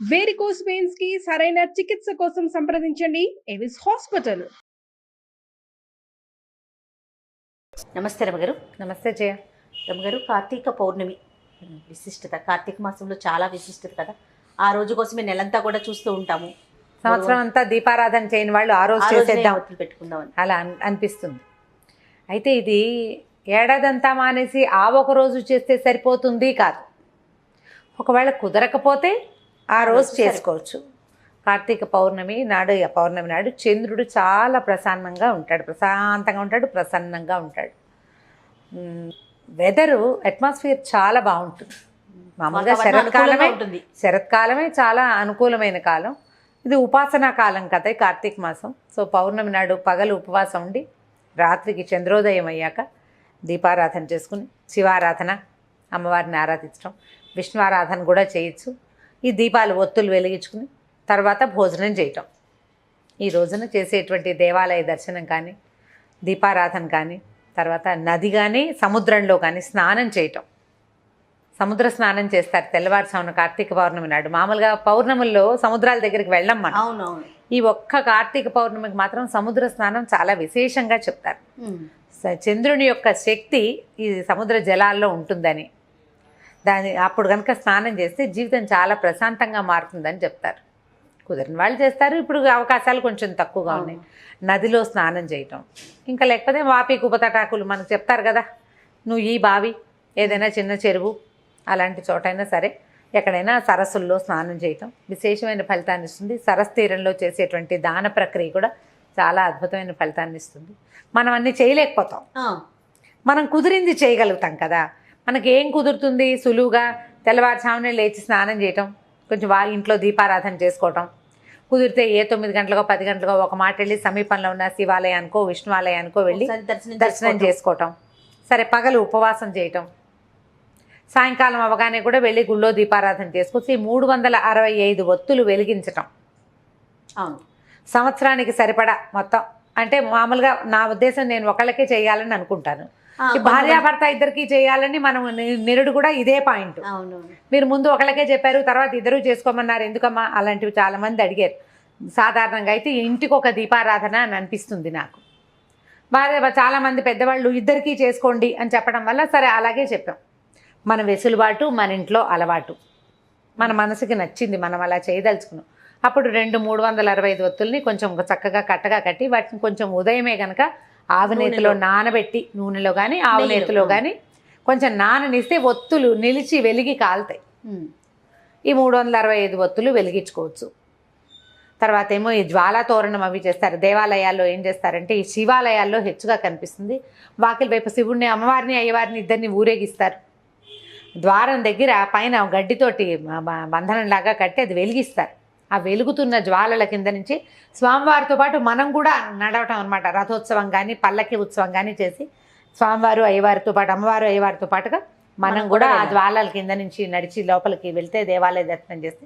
Varicose veins కి సరైన చికిత్స కోసం సంప్రదించండి ఎవిస్ హాస్పిటల్. నమస్తే రమగారు. నమస్తే జయ. రమగారు, కార్తీక పౌర్ణమి విశిష్టత, కార్తీక మాసంలో చాలా విశిష్టత కదా. ఆ రోజు కోసమే నెలంతా కూడా చూస్తూ ఉంటాము. సంవత్సరం అంతా దీపారాధన చేయని వాళ్ళు ఆ రోజు చేసేద్దాం పెట్టుకుందామని అలా అనిపిస్తుంది. అయితే ఇది ఏడాదంతా మానేసి ఆ ఒక రోజు చేస్తే సరిపోతుంది కాదు. ఒకవేళ కుదరకపోతే ఆ రోజు చేసుకోవచ్చు. కార్తీక పౌర్ణమి నాడు, పౌర్ణమి నాడు చంద్రుడు చాలా ప్రశాంతంగా ఉంటాడు, ప్రసన్నంగా ఉంటాడు. వెదరు అట్మాస్ఫియర్ చాలా బాగుంటుంది. మామూలుగా శరత్కాలమే చాలా అనుకూలమైన కాలం. ఇది ఉపాసనా కాలం కదా ఈ కార్తీక మాసం. సో పౌర్ణమి నాడు పగలు ఉపవాసం ఉండి రాత్రికి చంద్రోదయం అయ్యాక దీపారాధన చేసుకుని శివారాధన, అమ్మవారిని ఆరాధించడం, విష్ణు ఆరాధన కూడా చేయొచ్చు. ఈ దీపాలు ఒత్తులు వెలిగించుకుని తర్వాత భోజనం చేయటం. ఈ రోజున చేసేటువంటి దేవాలయ దర్శనం కానీ, దీపారాధన కానీ, తర్వాత నది కానీ సముద్రంలో కానీ స్నానం చేయటం. సముద్ర స్నానం చేస్తారు తెల్లవారుసామున కార్తీక పౌర్ణమి నాడు. మామూలుగా పౌర్ణముల్లో సముద్రాల దగ్గరికి వెళ్ళం మనం. అవునవును. ఈ ఒక్క కార్తీక పౌర్ణమికి మాత్రం సముద్ర స్నానం చాలా విశేషంగా చెప్తారు. చంద్రుని యొక్క శక్తి ఈ సముద్ర జలాల్లో ఉంటుందని, అప్పుడు కనుక స్నానం చేస్తే జీవితం చాలా ప్రశాంతంగా మారుతుందని చెప్తారు. కుదిరిన వాళ్ళు చేస్తారు. ఇప్పుడు అవకాశాలు కొంచెం తక్కువగా ఉన్నాయి. నదిలో స్నానం చేయటం, ఇంకా లేకపోతే వాపి కుపతటాకులు మనకు చెప్తారు కదా, నువ్వు ఈ బావి ఏదైనా చిన్న చెరువు అలాంటి చోటైనా సరే ఎక్కడైనా సరస్సుల్లో స్నానం చేయటం విశేషమైన ఫలితాన్ని ఇస్తుంది. సరస్సు తీరంలో చేసేటువంటి దాన ప్రక్రియ కూడా చాలా అద్భుతమైన ఫలితాన్ని ఇస్తుంది. మనం అన్నీ చేయలేకపోతాం, మనం కుదిరింది చేయగలుగుతాం కదా. మనకి ఏం కుదురుతుంది? సులువుగా తెల్లవారుజామునే లేచి స్నానం చేయటం, కొంచెం ఇంట్లో దీపారాధన చేసుకోవటం. కుదిరితే 9 గంటలకో 10 గంటలకో ఒక మాట వెళ్ళి సమీపంలో ఉన్న శివాలయానికో విష్ణువాలయానికో వెళ్ళి దర్శనం చేసుకోవటం. సరే, పగలు ఉపవాసం చేయటం, సాయంకాలం అవగానే కూడా వెళ్ళి గుళ్ళో దీపారాధన చేసుకొచ్చి 365 ఒత్తులు వెలిగించటం. అవును, సంవత్సరానికి సరిపడా మొత్తం. అంటే మామూలుగా నా ఉద్దేశం నేను ఒకళ్ళకే చేయాలని అనుకుంటాను. భార్యాభర్త ఇద్దరికి చేయాలని మనం నిరుడు కూడా ఇదే పాయింట్. మీరు ముందు ఒకళ్ళకే చెప్పారు, తర్వాత ఇద్దరు చేసుకోమన్నారు, ఎందుకమ్మా? అలాంటివి చాలామంది అడిగారు. సాధారణంగా అయితే ఇంటికి ఒక దీపారాధన అని అనిపిస్తుంది నాకు. చాలామంది పెద్దవాళ్ళు ఇద్దరికీ చేసుకోండి అని చెప్పడం వల్ల సరే అలాగే చెప్పాం. మన వెసులుబాటు, మన ఇంట్లో అలవాటు, మన మనసుకి నచ్చింది, మనం అలా చేయదలుచుకున్నాం. అప్పుడు 365 ఒత్తుల్ని కొంచెం చక్కగా కట్టగా కట్టి వాటిని కొంచెం ఉదయమే కనుక ఆవునేతిలో నానబెట్టి, నూనెలో కానీ ఆవు నేతిలో కానీ కొంచెం నాననిస్తే ఒత్తులు నిలిచి వెలిగి కాలుతాయి. ఈ 365 ఒత్తులు వెలిగించుకోవచ్చు. తర్వాత ఏమో ఈ జ్వాలా తోరణం అవి చేస్తారు. దేవాలయాల్లో ఏం చేస్తారంటే, ఈ శివాలయాల్లో హెచ్చుగా కనిపిస్తుంది, వాకిలి వైపు శివుణ్ణి, అమ్మవారిని, అయ్యవారిని ఇద్దరిని ఊరేగిస్తారు. ద్వారం దగ్గర పైన గడ్డితోటి బంధనంలాగా కట్టి అది వెలిగిస్తారు. ఆ వెలుగుతున్న జ్వాలల కింద నుంచి స్వామివారితో పాటు మనం కూడా నడవటం అనమాట. రథోత్సవం కానీ పల్లకి ఉత్సవం కానీ చేసి స్వామివారు అయ్యవారితో పాటు, అమ్మవారు అయ్యవారితో పాటుగా మనం కూడా ఆ జ్వాలల కింద నుంచి నడిచి లోపలికి వెళ్తే దేవాలయ దర్శనం చేస్తే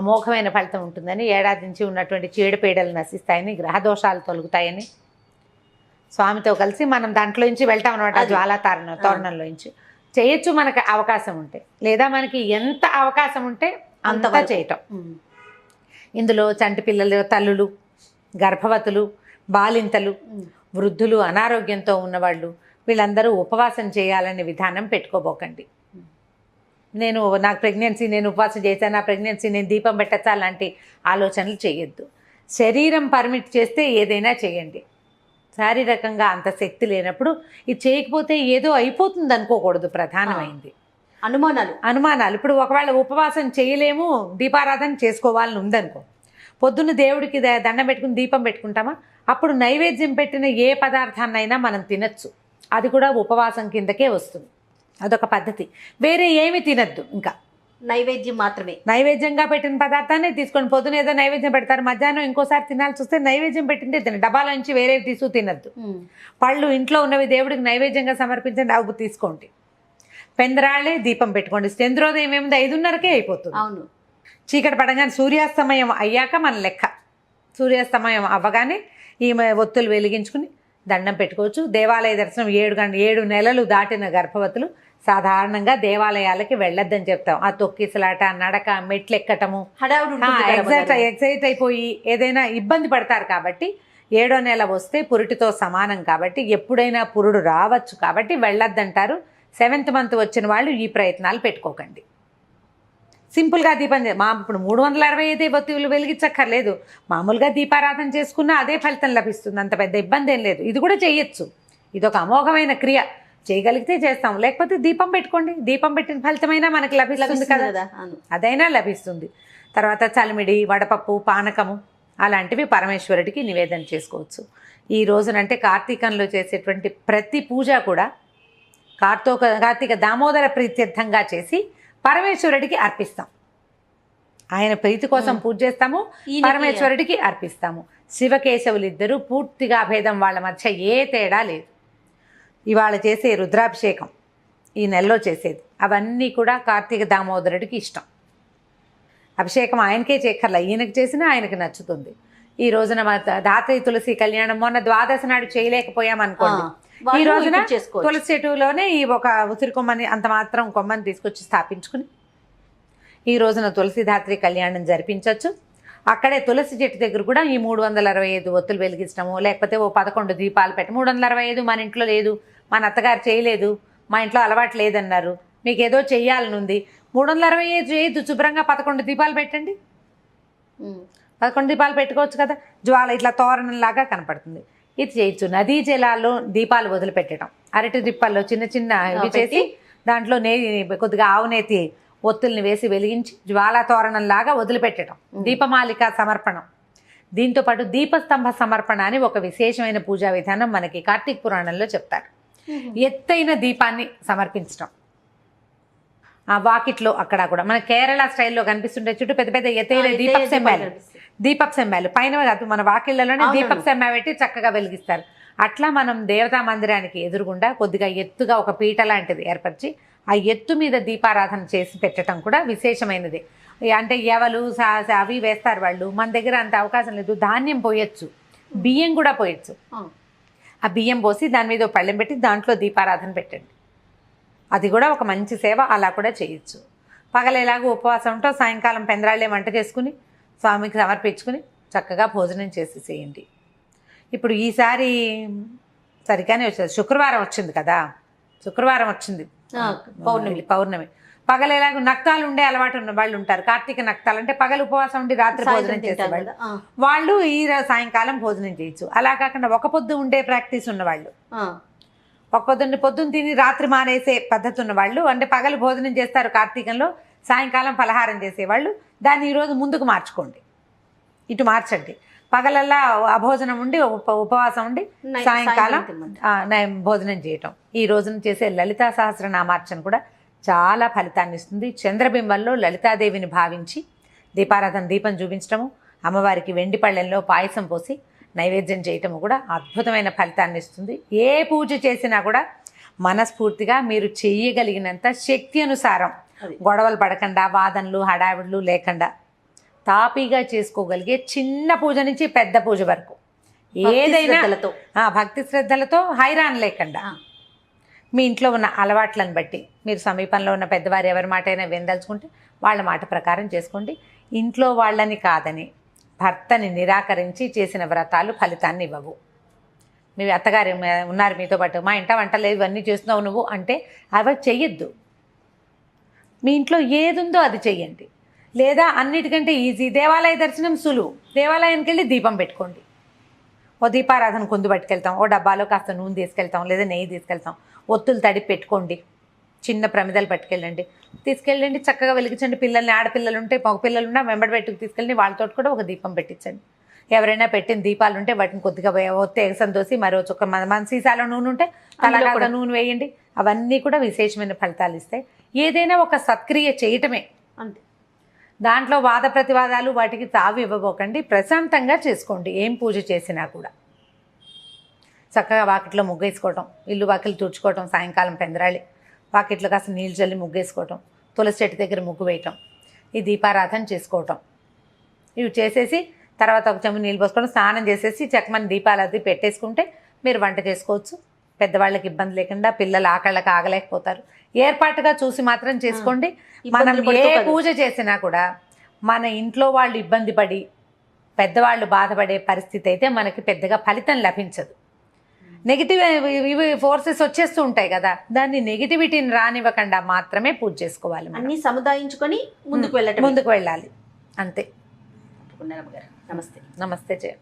అమోఘమైన ఫలితం ఉంటుందని, ఏడాది నుంచి ఉన్నటువంటి చీడపీడలు నశిస్తాయని, గ్రహదోషాలు తొలుగుతాయని స్వామితో కలిసి మనం దాంట్లో నుంచి వెళ్తాం అనమాట. జ్వాలా తోరణంలో నుంచి చేయొచ్చు మనకు అవకాశం ఉంటే, లేదా మనకి ఎంత అవకాశం ఉంటే అంతగా చేయటం. ఇందులో చంటి పిల్లలు, తల్లులు, గర్భవతులు, బాలింతలు, వృద్ధులు, అనారోగ్యంతో ఉన్నవాళ్ళు వీళ్ళందరూ ఉపవాసం చేయాలనే విధానం పెట్టుకోబోకండి. నాకు ప్రెగ్నెన్సీ, నేను ఉపవాసం చేశాను, నా ప్రెగ్నెన్సీ నేను దీపం పెట్టచ్చా, అలాంటి ఆలోచనలు చేయొద్దు. శరీరం పర్మిట్ చేస్తే ఏదైనా చేయండి. శారీరకంగా అంత శక్తి లేనప్పుడు ఇది చేయకపోతే ఏదో అయిపోతుంది అనుకోకూడదు. ప్రధానమైంది అనుమానాలు. ఇప్పుడు ఒకవేళ ఉపవాసం చేయలేము, దీపారాధన చేసుకోవాలని ఉందనుకో, పొద్దున్న దేవుడికి దండం పెట్టుకుని దీపం పెట్టుకుంటామా, అప్పుడు నైవేద్యం పెట్టిన ఏ పదార్థాన్నైనా మనం తినచ్చు. అది కూడా ఉపవాసం కిందకే వస్తుంది. అదొక పద్ధతి. వేరే ఏమి తినద్దు, ఇంకా నైవేద్యం మాత్రమే. నైవేద్యంగా పెట్టిన పదార్థాన్ని తీసుకొని, పొద్దున ఏదో నైవేద్యం పెడతారు, మధ్యాహ్నం ఇంకోసారి తినాల్సి వస్తే నైవేద్యం పెట్టిందే తిన, డబ్బాల నుంచి వేరేవి తీసుకు తినద్దు. పళ్ళు ఇంట్లో ఉన్నవి దేవుడికి నైవేద్యంగా సమర్పించండి, అవి తీసుకోండి. పెందరాళ్ళే దీపం పెట్టుకోండి. చంద్రోదయం ఏముంది, 5:30కే అయిపోతుంది. అవును, చీకటి పడగానే సూర్యాస్తమయం అయ్యాక మన లెక్క. సూర్యాస్తమయం అవ్వగానే ఈ ఒత్తులు వెలిగించుకుని దండం పెట్టుకోవచ్చు. దేవాలయ దర్శనం 7 నెలలు దాటిన గర్భవతులు సాధారణంగా దేవాలయాలకి వెళ్ళొద్దని చెప్తాం. ఆ తొక్కిసలాట, నడక, మెట్లు ఎక్కటము, హడావుడి ఉంటుంది కదా అమ్మగారు. ఎగ్జైట్ అయిపోయి ఏదైనా ఇబ్బంది పడతారు. కాబట్టి 7వ నెల వస్తే పురిటితో సమానం కాబట్టి ఎప్పుడైనా పురుడు రావచ్చు కాబట్టి వెళ్ళొద్దంటారు. 7th మంత్ వచ్చిన వాళ్ళు ఈ ప్రయత్నాలు పెట్టుకోకండి. సింపుల్గా దీపం ఇప్పుడు 365 ఒత్తులు వెలిగించక్కర్లేదు. మామూలుగా దీపారాధన చేసుకున్నా అదే ఫలితం లభిస్తుంది. అంత పెద్ద ఇబ్బంది ఏం లేదు. ఇది కూడా చేయొచ్చు. ఇది ఒక అమోఘమైన క్రియ. చేయగలిగితే చేస్తాం, లేకపోతే దీపం పెట్టుకోండి. దీపం పెట్టిన ఫలితమైనా మనకు లభిస్తుంది కదా, అదైనా లభిస్తుంది. తర్వాత చలిమిడి, వడపప్పు, పానకము అలాంటివి పరమేశ్వరుడికి నివేదన చేసుకోవచ్చు. ఈ రోజునంటే కార్తీకంలో చేసేటువంటి ప్రతి పూజ కూడా కార్తీక దామోదర ప్రీత్యర్థంగా చేసి పరమేశ్వరుడికి అర్పిస్తాం. ఆయన ప్రీతి కోసం పూజ చేస్తాము, పరమేశ్వరుడికి అర్పిస్తాము. శివకేశవులిద్దరూ పూర్తిగా భేదం, వాళ్ళ మధ్య ఏ తేడా లేదు. ఇవాళ చేసే రుద్రాభిషేకం, ఈ నెలలో చేసేది, అవన్నీ కూడా కార్తీక దామోదరుడికి ఇష్టం. అభిషేకం ఆయనకే చేయక్కర్లా, ఈయనకి చేసినా ఆయనకి నచ్చుతుంది. ఈ రోజున ధాత్రి తులసి కళ్యాణం మొన్న ద్వాదశి నాడు చేయలేకపోయామనుకోండి, ఈ రోజున తులసి చెట్టులోనే ఈ ఒక ఉసిరి కొమ్మని అంత మాత్రం కొమ్మని తీసుకొచ్చి స్థాపించుకుని ఈ రోజున తులసి ధాత్రి కళ్యాణం జరిపించవచ్చు. అక్కడే తులసి చెట్టు దగ్గర కూడా ఈ 365 ఒత్తులు వెలిగించడము, లేకపోతే ఓ 11 దీపాలు పెట్టి 365 మన ఇంట్లో లేదు, మన అత్తగారు చేయలేదు, మా ఇంట్లో అలవాటు లేదన్నారు, మీకు ఏదో చెయ్యాలని ఉంది, 365 చేయొద్దు, శుభ్రంగా 11 దీపాలు పెట్టండి. 11 దీపాలు పెట్టుకోవచ్చు కదా. జ్వాల ఇట్లా తోరణంలాగా కనపడుతుంది. ఇది చేయొచ్చు. నదీ జలాల్లో దీపాలు వదిలిపెట్టడం, అరటి దిప్పల్లో చిన్న చిన్న ఇవి చేసి దాంట్లో కొద్దిగా ఆవునేతి ఒత్తుల్ని వేసి వెలిగించి జ్వాలా తోరణంలాగా వదిలిపెట్టడం, దీపమాలిక సమర్పణం. దీంతోపాటు దీపస్తంభ సమర్పణ అని ఒక విశేషమైన పూజా విధానం మనకి కార్తీక పురాణంలో చెప్తారు. ఎత్తైన దీపాన్ని సమర్పించడం, ఆ వాకిట్లో అక్కడ కూడా మన కేరళ స్టైల్లో కనిపిస్తుంటే చుట్టూ పెద్ద పెద్ద ఎత్తైన దీపపు సెమ్మాలు పైన మన వాకిళ్లలోనే దీపపు సెమ్మ పెట్టి చక్కగా వెలిగిస్తారు. అట్లా మనం దేవతా మందిరానికి ఎదురుగుండా కొద్దిగా ఎత్తుగా ఒక పీట లాంటిది ఏర్పరిచి ఆ ఎత్తు మీద దీపారాధన చేసి పెట్టడం కూడా విశేషమైనది. అంటే ఎవలు అవి వేస్తారు వాళ్ళు, మన దగ్గర అంత అవకాశం లేదు. ధాన్యం పోయొచ్చు, బియ్యం కూడా పోయొచ్చు. ఆ బియ్యం పోసి దాని మీద పళ్ళెం పెట్టి దాంట్లో దీపారాధన పెట్టండి. అది కూడా ఒక మంచి సేవ, అలా కూడా చేయొచ్చు. పగలేలాగా ఉపవాసం ఉంటో సాయంకాలం పెందరాళ్ళే వంట చేసుకుని స్వామికి సమర్పించుకుని చక్కగా భోజనం చేసేసేయండి. ఇప్పుడు ఈసారి సరిగానే వచ్చేది, శుక్రవారం వచ్చింది కదా, శుక్రవారం వచ్చింది పౌర్ణమి. పగలేలాగా నక్తాలు ఉండే అలవాటు ఉన్న వాళ్ళు ఉంటారు. కార్తీక నక్తాలు అంటే పగలు ఉపవాసం ఉండి రాత్రి భోజనం చేసేవాళ్ళు, వాళ్ళు ఈ సాయంకాలం భోజనం చేయొచ్చు. అలా కాకుండా ఒక పొద్దు ఉండే ప్రాక్టీస్ ఉన్నవాళ్ళు, ఒక పొద్దున్న తిని రాత్రి మానేసే పద్ధతి ఉన్న వాళ్ళు, అంటే పగలు భోజనం చేస్తారు కార్తీకంలో, సాయంకాలం పలహారం చేసేవాళ్ళు, దాన్ని ఈరోజు ముందుకు మార్చుకోండి, ఇటు మార్చండి. పగలల్లా అభోజనం ఉండి ఉపవాసం ఉండి సాయంకాలం భోజనం చేయటం. ఈ రోజున చేసే లలితా సహస్రనామార్చన కూడా చాలా ఫలితాన్ని ఇస్తుంది. చంద్రబింబంలో లలితాదేవిని భావించి దీపారాధన దీపం చూపించడము, అమ్మవారికి వెండి పళ్ళెంలో పాయసం పోసి నైవేద్యం చేయటము కూడా అద్భుతమైన ఫలితాన్ని ఇస్తుంది. ఏ పూజ చేసినా కూడా మనస్ఫూర్తిగా మీరు చేయగలిగినంత శక్తి అనుసారం, గొడవలు పడకుండా, వాదనలు హడావిడులు లేకుండా తాపీగా చేసుకోగలిగే చిన్న పూజ నుంచి పెద్ద పూజ వరకు ఏదైనా భక్తి శ్రద్ధలతో హైరాన్ లేకుండా మీ ఇంట్లో ఉన్న అలవాట్లను బట్టి మీరు సమీపంలో ఉన్న పెద్దవారు ఎవరి మాట అయినా వినదలుచుకుంటే వాళ్ళ మాట ప్రకారం చేసుకోండి. ఇంట్లో వాళ్ళని కాదని భర్తని నిరాకరించి చేసిన వ్రతాలు ఫలితాన్ని ఇవ్వవు. మీ అత్తగారు ఉన్నారు మీతో పాటు, మా ఇంట వంట లేదు ఇవన్నీ చేస్తున్నావు నువ్వు అంటే అవి చెయ్యొద్దు. మీ ఇంట్లో ఏది ఉందో అది చెయ్యండి. లేదా అన్నిటికంటే ఈజీ, దేవాలయ దర్శనం సులువు, దేవాలయానికి వెళ్ళి దీపం పెట్టుకోండి. ఓ దీపారాధన కుందు పట్టుకెళ్తాం, ఓ డబ్బాలో కాస్త నూనె తీసుకెళ్తాం, లేదా నెయ్యి తీసుకెళ్తాం, ఒత్తులు తడిపి పెట్టుకోండి, చిన్న ప్రమిదలు పట్టుకెళ్ళండి, తీసుకెళ్ళండి, చక్కగా వెలిగించండి. పిల్లల్ని, ఆడపిల్లలు ఉంటే మగపిల్లలున్నా వెంబడి పెట్టుకు తీసుకెళ్ళి వాళ్ళతో కూడా ఒక దీపం పెట్టించండి. ఎవరైనా పెట్టిన దీపాలు ఉంటే వాటిని కొద్దిగా ఒత్తి ఎగసం దోసి మరో చుక్క మన సీసాలో నూనె ఉంటే తలగా నూనె వేయండి. అవన్నీ కూడా విశేషమైన ఫలితాలు ఇస్తాయి. ఏదైనా ఒక సత్క్రియ చేయటమే అంతే. దాంట్లో వాద ప్రతివాదాలు వాటికి తావి ఇవ్వబోకండి. ప్రశాంతంగా చేసుకోండి. ఏం పూజ చేసినా కూడా చక్కగా వాకిట్లో ముగ్గేసుకోవటం, ఇల్లు వాకిలు తుడుచుకోవటం, సాయంకాలం పెందరాళి వాకిట్లో కాస్త నీళ్ళు చల్లి ముగ్గేసుకోవటం, తులసి చెట్టు దగ్గర ముగ్గు వేయటం, ఈ దీపారాధన చేసుకోవటం, ఇవి చేసేసి తర్వాత ఒక చెంబు నీళ్ళు పోసుకోవడం, స్నానం చేసేసి చక్కమని దీపాలు అది పెట్టేసుకుంటే మీరు వంట చేసుకోవచ్చు. పెద్దవాళ్ళకి ఇబ్బంది లేకుండా పిల్లలు ఆకళ్ళకి ఆగలేకపోతారు. ఏర్పాటుగా చూసి మాత్రం చేసుకోండి. మనం ఏ పూజ చేసినా కూడా మన ఇంట్లో వాళ్ళు ఇబ్బంది పడి పెద్దవాళ్ళు బాధపడే పరిస్థితి అయితే మనకి పెద్దగా ఫలితం లభించదు. నెగిటివ్ ఇవి ఫోర్సెస్ వచ్చేస్తూ ఉంటాయి కదా, దాన్ని నెగిటివిటీని రానివ్వకుండా మాత్రమే పూజ చేసుకోవాలి. అన్ని సముదాయించుకొని ముందుకు వెళ్ళాలి అంతే. నమస్తే. నమస్తే జయ.